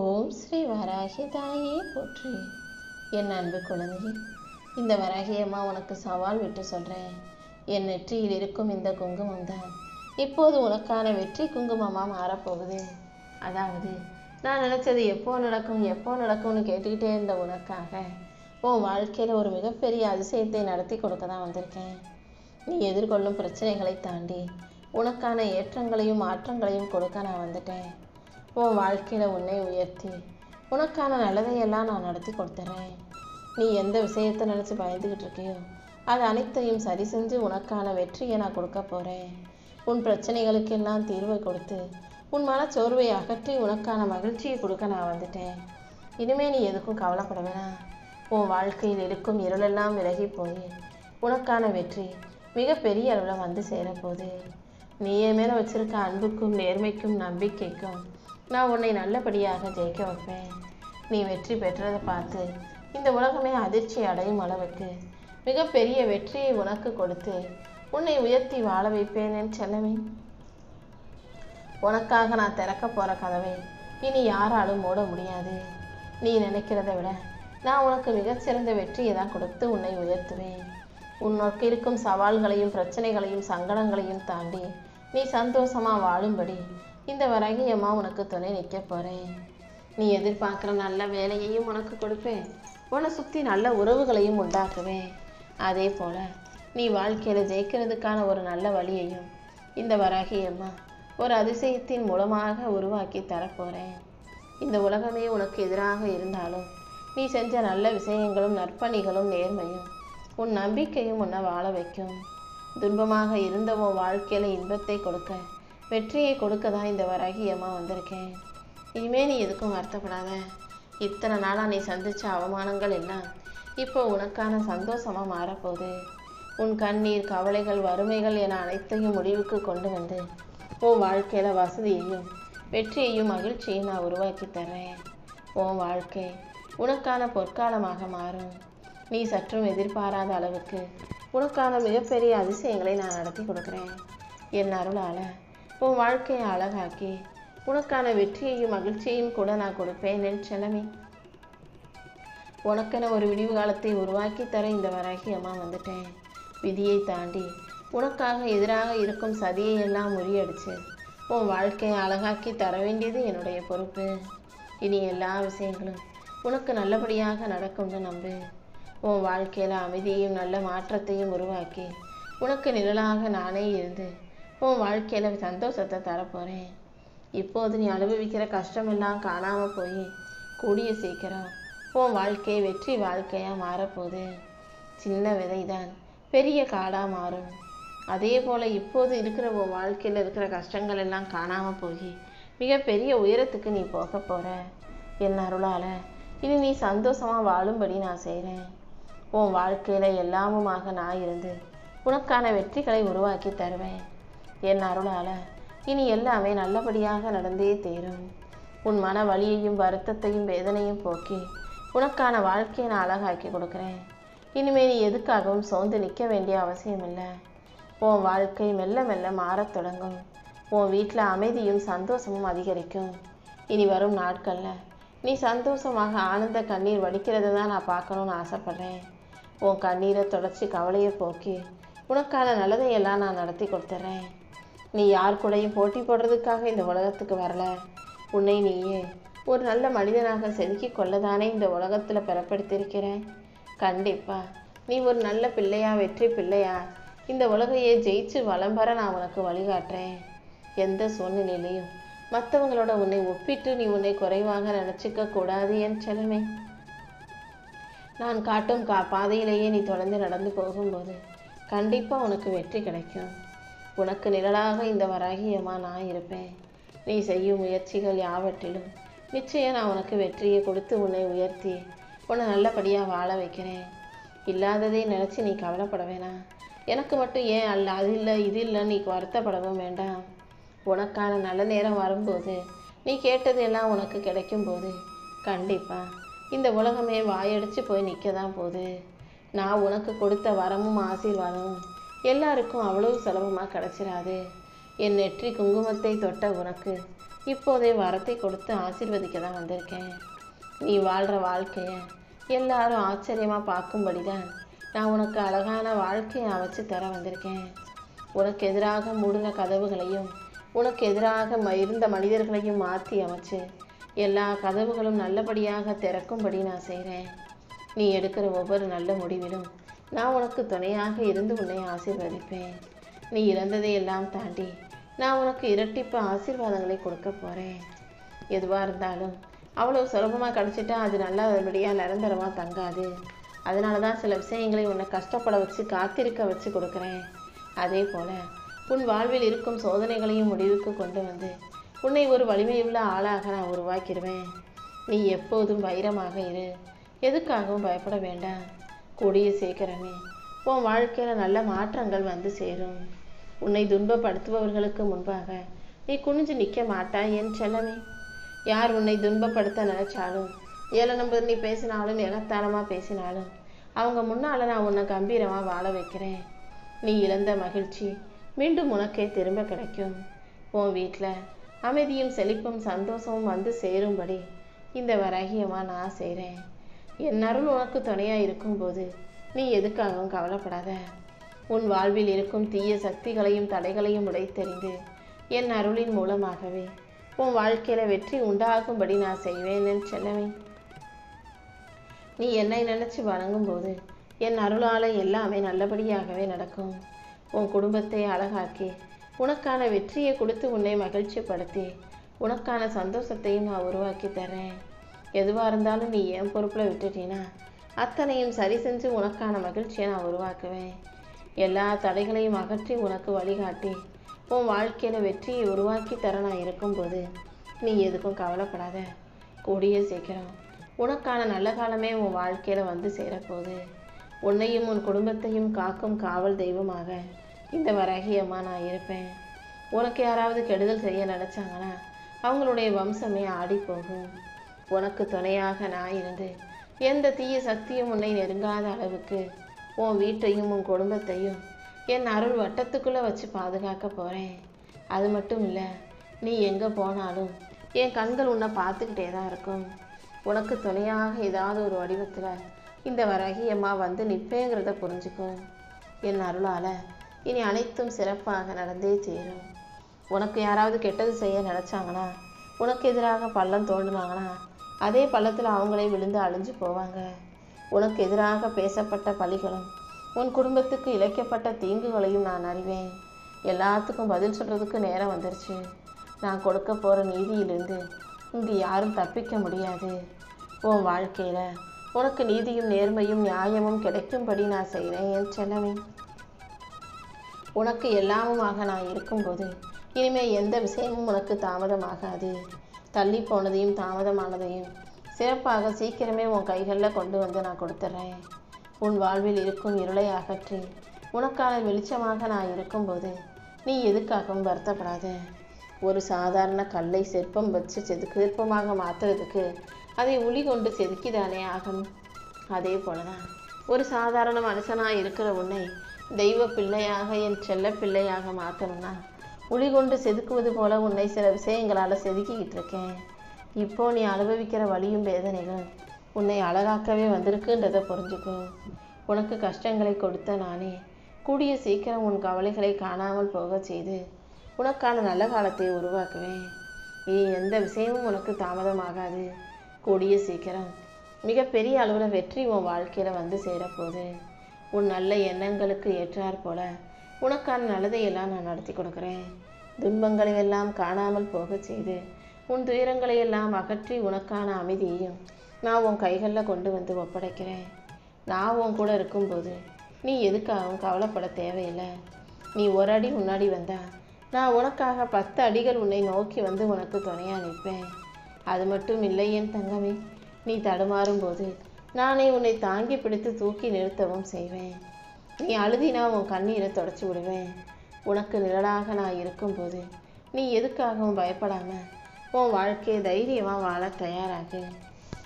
ஓம் ஸ்ரீ வராகி தாயே போற்றி. என் அன்பு குழந்தை, இந்த வராகி அம்மா உனக்கு சவால் விட்டு சொல்கிறேன். என் நெற்றியில் இருக்கும் இந்த குங்குமம் தான் இப்போது உனக்கான வெற்றி குங்குமமாக மாறப்போகுது. அதாவது நான் நினச்சது எப்போ நடக்கும்னு கேட்டுக்கிட்டே இருந்த உனக்காக உன் வாழ்க்கையில் ஒரு மிகப்பெரிய அதிசயத்தை நடத்தி கொடுக்க தான் வந்திருக்கேன். நீ எதிர்கொள்ளும் பிரச்சனைகளை தாண்டி உனக்கான ஏற்றங்களையும் மாற்றங்களையும் கொடுக்க நான் வந்துட்டேன். உன் வாழ்க்கையில் உன்னை உயர்த்தி உனக்கான நல்லதையெல்லாம் நான் நடத்தி கொடுத்துட்றேன். நீ எந்த விஷயத்தை நினச்சி பயந்துக்கிட்டு இருக்கியோ அது அனைத்தையும் சரி செஞ்சு உனக்கான வெற்றியை நான் கொடுக்க போகிறேன். உன் பிரச்சனைகளுக்கெல்லாம் தீர்வை கொடுத்து உன் மனச்சோர்வை அகற்றி உனக்கான மகிழ்ச்சியை கொடுக்க நான் வந்துட்டேன். இனிமேல் நீ எதுக்கும் கவலைப்பட வேணாம். உன் வாழ்க்கையில் இருக்கும் இருளெல்லாம் விலகி போய் உனக்கான வெற்றி மிகப்பெரிய அளவில் வந்து சேரப்போகுது. நீ என் மேலே வச்சிருக்க அன்புக்கும் நேர்மைக்கும் நம்பிக்கைக்கும் நான் உன்னை நல்லபடியாக ஜெயிக்க வைப்பேன். நீ வெற்றி பெற்றதை பார்த்து இந்த உலகமே அதிர்ச்சி அடையும் அளவுக்கு மிகப்பெரிய வெற்றியை உனக்கு கொடுத்து உன்னை உயர்த்தி வாழ வைப்பேன் என் செல்லமே. உனக்காக நான் திறக்க போகிற கதவை இனி யாராலும் மூட முடியாது. நீ நினைக்கிறத விட நான் உனக்கு மிகச்சிறந்த வெற்றியை தான் கொடுத்து உன்னை உயர்த்துவேன். உன்னோக்கு இருக்கும் சவால்களையும் பிரச்சனைகளையும் சங்கடங்களையும் தாண்டி நீ சந்தோஷமாக வாழும்படி இந்த வராகி அம்மா உனக்கு துணை நிற்க போகிறேன். நீ எதிர்பார்க்குற நல்ல வேலையையும் உனக்கு கொடுப்பேன். உன்னை சுற்றி நல்ல உறவுகளையும் உண்டாக்குவேன். அதே போல் நீ வாழ்க்கையில் ஜெயிக்கிறதுக்கான ஒரு நல்ல வழியையும் இந்த வராகி அம்மா ஒரு அதிசயத்தின் மூலமாக உருவாக்கி தரப்போகிறேன். இந்த உலகமே உனக்கு எதிராக இருந்தாலும் நீ செஞ்ச நல்ல விஷயங்களும் நற்பணிகளும் நேர்மையும் உன் நம்பிக்கையும் உன்னை வாழ வைக்கும். துன்பமாக இருந்த உன் வாழ்க்கையில் இன்பத்தை கொடுக்க வெற்றியை கொடுக்க தான் இந்த வராகி அம்மா வந்திருக்கேன். இனிமே நீ எதுக்கும் வருத்தப்படாத. இத்தனை நாளாக நீ சந்தித்த அவமானங்கள் எல்லாம் இப்போ உனக்கான சந்தோஷமாக மாறப்போகுது. உன் கண்ணீர் கவலைகள் வறுமைகள் என அனைத்தையும் முடிவுக்கு கொண்டு வந்து உன் வாழ்க்கையில் வசதியையும் வெற்றியையும் மகிழ்ச்சியையும் நான் உருவாக்கி தர்றேன். உன் வாழ்க்கை உனக்கான பொற்காலமாக மாறும். நீ சற்றும் எதிர்பாராத அளவுக்கு உனக்கான மிகப்பெரிய அதிசயங்களை நான் நடத்தி கொடுக்குறேன். என் அருளால் உன் வாழ்க்கையை அழகாக்கி உனக்கான வெற்றியையும் மகிழ்ச்சியையும் கூட நான் கொடுப்பேன் என் செல்லமே. உனக்கென ஒரு விடிவு காலத்தை உருவாக்கி தர இந்த வராகி அம்மா வந்துட்டேன். விதியை தாண்டி உனக்காக எதிராக இருக்கும் சதியை எல்லாம் முறியடிச்சு உன் வாழ்க்கையை அழகாக்கி தர வேண்டியது என்னுடைய பொறுப்பு. இனி எல்லா விஷயங்களும் உனக்கு நல்லபடியாக நடக்கும்னு நம்பு. உன் வாழ்க்கையில் அமைதியையும் நல்ல மாற்றத்தையும் உருவாக்கி உனக்கு நிழலாக நானே இருந்து உன் வாழ்க்கையில் சந்தோஷத்தை தரப்போகிறேன். இப்போது நீ அனுபவிக்கிற கஷ்டமெல்லாம் காணாமல் போய் கூடிய சீக்கிரம் உன் வாழ்க்கை வெற்றி வாழ்க்கையாக மாறப்போகுது. சின்ன விதை தான் பெரிய காடாக மாறும். அதே போல் இப்போது இருக்கிற உன் வாழ்க்கையில் இருக்கிற கஷ்டங்கள் எல்லாம் காணாமல் போய் மிகப்பெரிய உயரத்துக்கு நீ போக போகிற. என் அருளால் இனி நீ சந்தோஷமாக வாழும்படி நான் செய்கிறேன். உன் வாழ்க்கையில் எல்லாமுமாக நான் இருந்து உனக்கான வெற்றிகளை உருவாக்கி தருவேன். என் அருளால் இனி எல்லாமே நல்லபடியாக நடந்தே தீரும். உன் மன வலியையும் வருத்தத்தையும் வேதனையும் போக்கி உனக்கான வாழ்க்கையை நான் அழகாக்கி கொடுக்குறேன். இனிமேல் நீ எதுக்காகவும் சோர்ந்து நிற்க வேண்டிய அவசியம் இல்லை. உன் வாழ்க்கை மெல்ல மெல்ல மாறத் தொடங்கும். உன் வீட்டில் அமைதியும் சந்தோஷமும் அதிகரிக்கும். இனி வரும் நாட்களில் நீ சந்தோஷமாக ஆனந்த கண்ணீர் வடிக்கிறத தான் நான் பார்க்கணுன்னு ஆசைப்பட்றேன். உன் கண்ணீரை தொடச்சி கவலையை போக்கி உனக்கான நல்லதையெல்லாம் நான் நடத்தி கொடுத்துட்றேன். நீ யார் கூடயும் போட்டி போடுறதுக்காக இந்த உலகத்துக்கு வரல. உன்னை நீயே ஒரு நல்ல மனிதனாக செதுக்கி கொள்ளதானே இந்த உலகத்தில் பெறப்படுத்தியிருக்கிறேன். கண்டிப்பாக நீ ஒரு நல்ல பிள்ளையா வெற்றி பிள்ளையா இந்த உலகையே ஜெயிச்சு வளம் பெற நான் உனக்கு வழிகாட்டுறேன். எந்த சூழ்நிலையிலையும் மற்றவங்களோட உன்னை ஒப்பிட்டு நீ உன்னை குறைவாக நினச்சிக்க கூடாது என் செல்லமே. நான் காட்டும் பாதையிலேயே நீ தொடர்ந்து நடந்து போகும்போது கண்டிப்பாக உனக்கு வெற்றி கிடைக்கும். உனக்கு நிழலாக இந்த வராகி அம்மா நான் இருப்பேன். நீ செய்யும் முயற்சிகள் யாவற்றிலும் நிச்சயம் நான் உனக்கு வெற்றியை கொடுத்து உன்னை உயர்த்தி உன்னை நல்லபடியாக வாழ வைக்கிறேன். இல்லாததை நினச்சி நீ கவலைப்பட வேணாம். எனக்கு மட்டும் ஏன் அல்ல அது இல்லை இது இல்லை நீ வருத்தப்படவும் வேண்டாம். உனக்கான நல்ல நேரம் வரும்போது நீ கேட்டது எல்லாம் உனக்கு கிடைக்கும்போது கண்டிப்பாக இந்த உலகமே வாயடிச்சு போய் நிற்க தான் போகுது. நான் உனக்கு கொடுத்த வரமும் ஆசீர்வாதமும் எல்லாருக்கும் அவ்வளவு சுலபமாக கிடச்சிடாது. என் நெற்றி குங்குமத்தை தொட்ட உனக்கு இப்போதே வரத்தை கொடுத்து ஆசீர்வதிக்க தான் வந்திருக்கேன். நீ வாழ்கிற வாழ்க்கையை எல்லாரும் ஆச்சரியமாக பார்க்கும்படிதான் நான் உனக்கு அழகான வாழ்க்கையை அமைச்சு தர வந்திருக்கேன். உனக்கு எதிராக மூடின கதவுகளையும் உனக்கு எதிராக இருந்த மனிதர்களையும் மாற்றி அமைச்சு எல்லா கதவுகளும் நல்லபடியாக திறக்கும்படி நான் செய்கிறேன். நீ எடுக்கிற ஒவ்வொரு நல்ல முடிவிலும் நான் உனக்கு துணையாக இருந்து உன்னை ஆசீர்வதிப்பேன். நீ இழந்ததை எல்லாம் தாண்டி நான் உனக்கு இரட்டிப்பு ஆசீர்வாதங்களை கொடுக்க போகிறேன். எதுவாக இருந்தாலும் அவ்வளோ சுலபமாக கிடச்சிட்டா அது நல்லபடியாக நிரந்தரமாக தங்காது. அதனால தான் சில விஷயங்களை உன்னை கஷ்டப்பட வச்சு காத்திருக்க வச்சு கொடுக்குறேன். அதே போல் உன் வாழ்வில் இருக்கும் சோதனைகளையும் முடிவுக்கு கொண்டு வந்து உன்னை ஒரு வலிமையுள்ள ஆளாக நான் உருவாக்கிடுவேன். நீ எப்போதும் வைரமாக இரு, எதுக்காகவும் பயப்பட வேண்டாம். கூடிய சீக்கிரமே உன் வாழ்க்கையில் நல்ல மாற்றங்கள் வந்து சேரும். உன்னை துன்பப்படுத்துபவர்களுக்கு முன்பாக நீ குனிஞ்சு நிற்க மாட்டாய் என் செல்லமே. யார் உன்னை துன்பப்படுத்த நினைச்சாலும், ஏளனம் நீ பேசினாலும், எகத்தாளமாக பேசினாலும் அவங்க முன்னால் நான் உன்னை கம்பீரமாக வாழ வைக்கிறேன். நீ இழந்த மகிழ்ச்சி மீண்டும் உனக்கே திரும்ப கிடைக்கும். உன் வீட்டில் அமைதியும் செழிப்பும் சந்தோஷமும் வந்து சேரும்படி இந்த வராகியமாக நான் செய்கிறேன். என் அருள் உனக்கு துணையாக இருக்கும்போது நீ எதுக்காகவும் கவலைப்படாத. உன் வாழ்வில் இருக்கும் தீய சக்திகளையும் தடைகளையும் உடைத்தெறிந்து என் அருளின் மூலமாகவே உன் வாழ்க்கையில் வெற்றி உண்டாகும்படி நான் செய்வேன் என் செல்லமே. நீ என்னை நினச்சி வணங்கும்போது என் அருளால் எல்லாமே நல்லபடியாகவே நடக்கும். உன் குடும்பத்தை அழகாக்கி உனக்கான வெற்றியை கொடுத்து உன்னை மகிழ்ச்சிப்படுத்தி உனக்கான சந்தோஷத்தையும் நான் உருவாக்கி தரேன். எதுவாக இருந்தாலும் நீ என் பொறுப்பில் விட்டுட்டீன்னா அத்தனையும் சரி செஞ்சு உனக்கான மகிழ்ச்சியை நான் உருவாக்குவேன். எல்லா தடைகளையும் அகற்றி உனக்கு வழிகாட்டி உன் வாழ்க்கையில் வெற்றியை உருவாக்கி தர நான் இருக்கும்போது நீ எதுக்கும் கவலைப்படாத. கூடிய சீக்கிரம் உனக்கான நல்ல காலமே உன் வாழ்க்கையில் வந்து சேரப்போகுது. உன்னையும் உன் குடும்பத்தையும் காக்கும் காவல் தெய்வமாக இந்த வராகியம்மா நான் இருப்பேன். உனக்கு யாராவது கெடுதல் செய்ய நினச்சாங்கன்னா அவங்களுடைய வம்சமே ஆடி போகும். உனக்கு துணையாக நான் இருந்து எந்த தீய சக்தியும் உன்னை நெருங்காத அளவுக்கு உன் வீட்டையும் உன் குடும்பத்தையும் என் அருள் வட்டத்துக்குள்ளே வச்சு பாதுகாக்க போகிறேன். அது மட்டும் இல்லை, நீ எங்கே போனாலும் என் கண்கள் உன்னை பார்த்துக்கிட்டே தான் இருக்கும். உனக்கு துணையாக ஏதாவது ஒரு வடிவத்தில் இந்த வராகியம்மா வந்து நிற்பேங்கிறத புரிஞ்சுக்கோ. என் அருளால் இனி அனைத்தும் சிறப்பாக நடந்தே சேரும். உனக்கு யாராவது கெட்டது செய்ய நினச்சாங்கன்னா, உனக்கு எதிராக பள்ளம் தோண்டினாங்கன்னா அதே பள்ளத்தில் அவங்களே விழுந்து அழிஞ்சு போவாங்க. உனக்கு எதிராக பேசப்பட்ட பழிகளும் உன் குடும்பத்துக்கு இழைக்கப்பட்ட தீங்குகளையும் நான் அறிவேன். எல்லாத்துக்கும் பதில் சொல்கிறதுக்கு நேரம் வந்துருச்சு. நான் கொடுக்க போகிற நீதியிலிருந்து இங்கு யாரும் தப்பிக்க முடியாது. உன் வாழ்க்கையில் உனக்கு நீதியும் நேர்மையும் நியாயமும் கிடைக்கும்படி நான் செய்கிறேன் என் செல்லமே. உனக்கு எல்லாமுமாக நான் இருக்கும்போது இனிமேல் எந்த விஷயமும் உனக்கு தாமதமாகாது. தள்ளி போனதையும் தாமதமானதையும் சிறப்பாக சீக்கிரமே உன் கைகளில் கொண்டு வந்து நான் கொடுத்துட்றேன். உன் வாழ்வில் இருக்கும் இருளை அகற்றி உனக்கான வெளிச்சமாக நான் இருக்கும்போது நீ எதுக்காகவும் வருத்தப்படாத. ஒரு சாதாரண கல்லை சிற்பம் வச்சு சிற்பமாக மாற்றுறதுக்கு அதை உளி கொண்டு செதுக்கிதானே ஆகணும். அதே போல தான் ஒரு சாதாரண மனுஷனாக இருக்கிற உன்னை தெய்வ பிள்ளையாக என் செல்ல பிள்ளையாக மாற்றணும்னா உளி கொண்டு செதுக்குவது போல உன்னை சில விஷயங்களால் செதுக்கிக்கிட்டு இருக்கேன். இப்போ நீ அனுபவிக்கிற வலியும் வேதனைகளும் உன்னை அழகாக்கவே வந்திருக்குன்றதை புரிஞ்சுக்கோ. உனக்கு கஷ்டங்களை கொடுத்த நானே கூடிய சீக்கிரம் உன் கவலைகளை காணாமல் போக செய்து உனக்கான நல்ல காலத்தை உருவாக்குவேன். இனி எந்த விஷயமும் உனக்கு தாமதமாகாது. கூடிய சீக்கிரம் மிகப்பெரிய அளவில் வெற்றி உன் வாழ்க்கையில் வந்து சேரப்போகுது. உன் நல்ல எண்ணங்களுக்கு ஏற்றாற் போல உனக்கான நல்லதையெல்லாம் நான் நடத்தி கொடுக்குறேன். துன்பங்களை எல்லாம் காணாமல் போக செய்து உன் துயரங்களை எல்லாம் அகற்றி உனக்கான அமைதியையும் நான் உன் கைகளில் கொண்டு வந்து ஒப்படைக்கிறேன். நான் உன் கூட இருக்கும்போது நீ எதுக்காகவும் கவலைப்பட தேவையில்லை. நீ ஒரு அடி முன்னாடி வந்தா நான் உனக்காக 10 அடிகள் உன்னை நோக்கி வந்து உனக்கு துணையாக நிற்பேன். அது மட்டும் இல்லை என் தங்கமே, நீ தடுமாறும்போது நானே உன்னை தாங்கி பிடித்து தூக்கி நிறுத்தவும் செய்வேன். நீ அழுதினா உன் கண்ணீரை தொடச்சி விடுவேன். உனக்கு நிழலாக நான் இருக்கும்போது நீ எதுக்காகவும் பயப்படாமல் உன் வாழ்க்கையை தைரியமாக வாழ தயாராகு.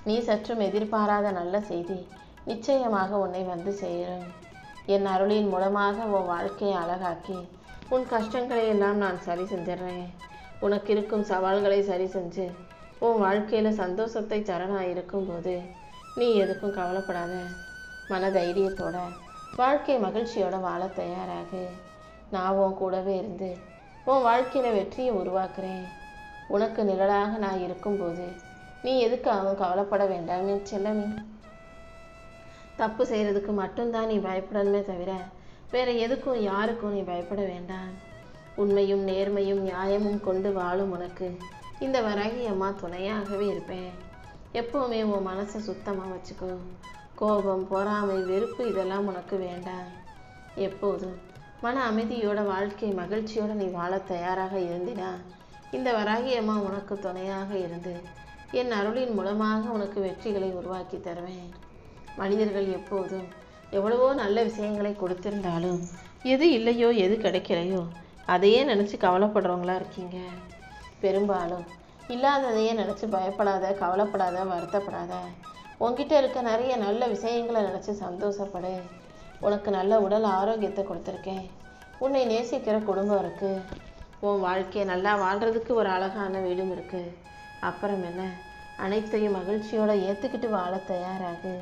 நீ சற்றும் எதிர்பாராத நல்ல செய்தி நிச்சயமாக உன்னை வந்து சேரும். என் அருளின் மூலமாக உன் வாழ்க்கையை அழகாக்கி உன் கஷ்டங்களை எல்லாம் நான் சரி செஞ்சிடறேன். உனக்கு இருக்கும் சவால்களை சரி செஞ்சு உன் வாழ்க்கையில் சந்தோஷத்தை தரனா இருக்கும்போது நீ எதுக்கும் கவலைப்படாத. மன தைரியத்தோட வாழ்க்கை மகிழ்ச்சியோட வாழ தயாராகு. நான் உன் கூடவே இருந்து உன் வாழ்க்கையில் வெற்றியை உருவாக்குறேன். உனக்கு நிழலாக நான் இருக்கும்போது நீ எதுக்காகவும் கவலைப்பட வேண்டாமே செல்லமே. தப்பு செய்கிறதுக்கு மட்டும்தான் நீ பயப்படணுமே தவிர வேற எதுக்கும் யாருக்கும் நீ பயப்பட வேண்டாம். உண்மையும் நேர்மையும் நியாயமும் கொண்டு வாழும் உனக்கு இந்த வராகி அம்மா துணையாகவே இருப்பேன். எப்போவுமே உன் மனசை சுத்தமாக வச்சுக்கோ. கோபம், பொறாமை, வெறுப்பு இதெல்லாம் உனக்கு வேண்டாம். எப்போதும் மன அமைதியோட வாழ்க்கை மகிழ்ச்சியோட நீ வாழ தயாராக இருந்தினா இந்த வராகி அம்மா உனக்கு துணையாக இருந்து என் அருளின் மூலமாக உனக்கு வெற்றிகளை உருவாக்கி தருவேன். மனிதர்கள் எப்போதும் எவ்வளவோ நல்ல விஷயங்களை கொடுத்திருந்தாலும் எது இல்லையோ எது கிடைக்கலையோ அதையே நினச்சி கவலைப்படுறவங்களா இருக்கீங்க. பெரும்பாலும் இல்லாததையே நினச்சி பயப்படாத, கவலைப்படாத, வருத்தப்படாத. உன்கிட்ட இருக்க நிறைய நல்ல விஷயங்களை நினச்சி சந்தோஷப்படு. உனக்கு நல்ல உடல் ஆரோக்கியத்தை கொடுத்துருக்கேன். உன்னை நேசிக்கிற குடும்பம் இருக்குது. உன் வாழ்க்கையை நல்லா வாழ்கிறதுக்கு ஒரு அழகான வீடும் இருக்குது. அப்புறம் என்ன, அனைத்தையும் மகிழ்ச்சியோடு ஏற்றுக்கிட்டு வாழ தயாராகு.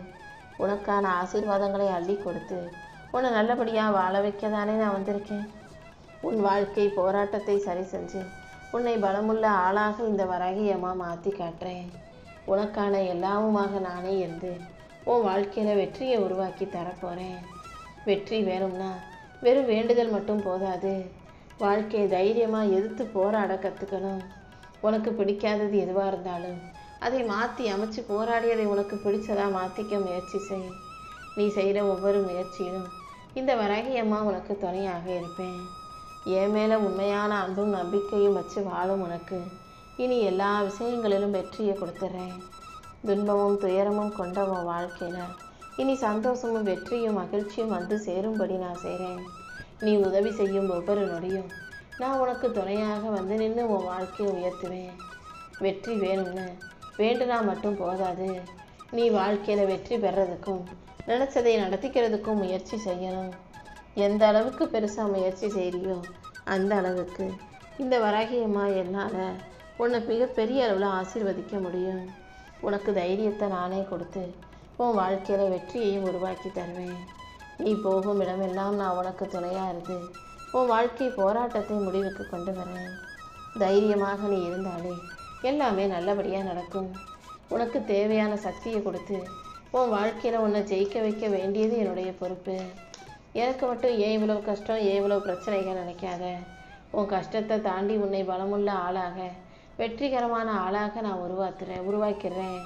உனக்கான ஆசீர்வாதங்களை அள்ளி கொடுத்து உன்னை நல்லபடியாக வாழ வைக்க தானே நான் வந்திருக்கேன். உன் வாழ்க்கை போராட்டத்தை சரி செஞ்சு உன்னை பலமுள்ள ஆளாக இந்த வராகி அம்மா மாற்றி காட்டுறேன். உனக்கான எல்லாமுமாக நானே இருந்து உன் வாழ்க்கையில் வெற்றியை உருவாக்கி தரப்போகிறேன். வெற்றி வேணும்னா வெறும் வேண்டுதல் மட்டும் போதாது. வாழ்க்கையை தைரியமாக எதிர்த்து போராட கற்றுக்கணும். உனக்கு பிடிக்காதது எதுவாக இருந்தாலும் அதை மாற்றி அமைச்சு போராடியதை உனக்கு பிடிச்சதாக மாற்றிக்க முயற்சி செய். நீ செய்கிற ஒவ்வொரு முயற்சியிலும் இந்த வராகி அம்மா உனக்கு துணையாக இருப்பேன். என் மேலே உண்மையான அன்பும் நம்பிக்கையும் வச்சு வாழும் உனக்கு இனி எல்லா விஷயங்களிலும் வெற்றியை கொடுத்துட்றேன். துன்பமும் துயரமும் கொண்ட உன் வாழ்க்கையில் இனி சந்தோஷமும் வெற்றியும் மகிழ்ச்சியும் வந்து சேரும்படி நான் செய்கிறேன். நீ உதவி செய்யும் ஒவ்வொரு நொடியும் நான் உனக்கு துணையாக வந்து நின்று உன் வாழ்க்கையை உயர்த்துவேன். வெற்றி வேணும்னு வேண்டுனா மட்டும் போதாது. நீ வாழ்க்கையில் வெற்றி பெறதுக்கும் நினச்சதை நடத்திக்கிறதுக்கும் முயற்சி செய்யணும். எந்த அளவுக்கு பெருசாக முயற்சி செய்கிறியோ அந்த அளவுக்கு இந்த வராகி அம்மா என்னால் உன்னை மிகப்பெரிய அளவில் ஆசீர்வதிக்க முடியும். உனக்கு தைரியத்தை நானே கொடுத்து உன் வாழ்க்கையில் வெற்றியையும் உருவாக்கி தருவேன். நீ போகும் இடமெல்லாம் நான் உனக்கு துணையாக இருந்து உன் வாழ்க்கை போராட்டத்தை முடிவுக்கு கொண்டு வரேன். தைரியமாக நீ இருந்தாலே எல்லாமே நல்லபடியாக நடக்கும். உனக்கு தேவையான சக்தியை கொடுத்து உன் வாழ்க்கையில் உன்னை ஜெயிக்க வைக்க வேண்டியது என்னுடைய பொறுப்பு. எனக்கு மட்டும் ஏன் இவ்வளவு கஷ்டம், ஏன் இவ்வளவு பிரச்சனைகள் நினைக்காத. உன் கஷ்டத்தை தாண்டி உன்னை பலமுள்ள ஆளாக, வெற்றிகரமான ஆளாக நான் உருவாக்கிறேன்.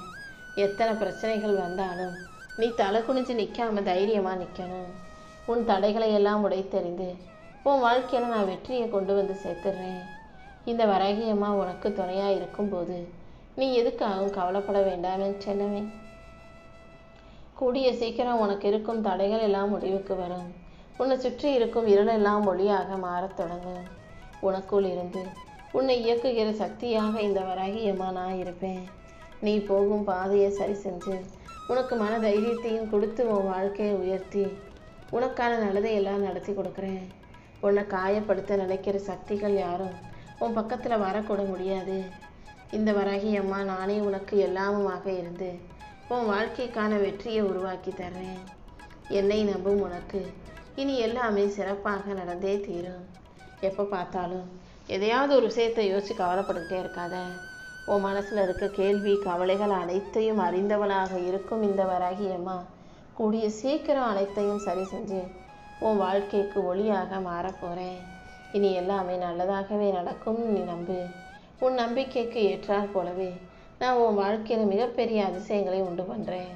எத்தனை பிரச்சனைகள் வந்தாலும் நீ தலை குனிஞ்சு நிற்காம தைரியமாக நிற்கணும். உன் தடைகளை எல்லாம் உடைத்தெறிந்து உன் வாழ்க்கையில் நான் வெற்றியை கொண்டு வந்து சேர்த்துடுறேன். இந்த வராகி அம்மா உனக்கு துணையாக இருக்கும்போது நீ எதுக்காகவும் கவலைப்பட வேண்டாமே செல்லவே. கூடிய சீக்கிரம் உனக்கு இருக்கும் தடைகள் எல்லாம் முடிவுக்கு வரும். உன்னை சுற்றி இருக்கும் இருளெல்லாம் ஒளியாக மாறத் தொடங்கும். உனக்குள் இருந்து உன்னை இயக்குகிற சக்தியாக இந்த வராகி அம்மா நான் இருப்பேன். நீ போகும் பாதையை சரி செஞ்சு உனக்கு மன தைரியத்தையும் கொடுத்து உன் வாழ்க்கையை உயர்த்தி உனக்கான நல்லதை எல்லாம் நடத்தி கொடுக்குறேன். உன்னை காயப்படுத்த நினைக்கிற சக்திகள் யாரும் உன் பக்கத்தில் வரக்கூட முடியாது. இந்த வராகி அம்மா நானே உனக்கு எல்லாமுமாக இருந்து உன் வாழ்க்கைக்கான வெற்றியை உருவாக்கி தர்றேன். என்னை நம்பும் உனக்கு இனி எல்லாமே சிறப்பாக நடந்தே தீரும். எப்போ பார்த்தாலும் எதையாவது ஒரு விஷயத்தை யோசிச்சு கவலைப்பட்டுக்கிட்டே இருக்காத. உன் மனசில் இருக்க கேள்வி கவலைகள் அனைத்தையும் அறிந்தவளாக இருக்கும் இந்த வராகி அம்மா கூடிய சீக்கிரம் அனைத்தையும் சரி செஞ்சு உன் வாழ்க்கைக்கு ஒளியாக மாறப்போகிறேன். இனி எல்லாமே நல்லதாகவே நடக்கும். நீ நம்பு. உன் நம்பிக்கைக்கு ஏற்றாற் போலவே நான் உன் வாழ்க்கையில் மிகப்பெரிய அதிசயங்களை உண்டு பண்ணுறேன்.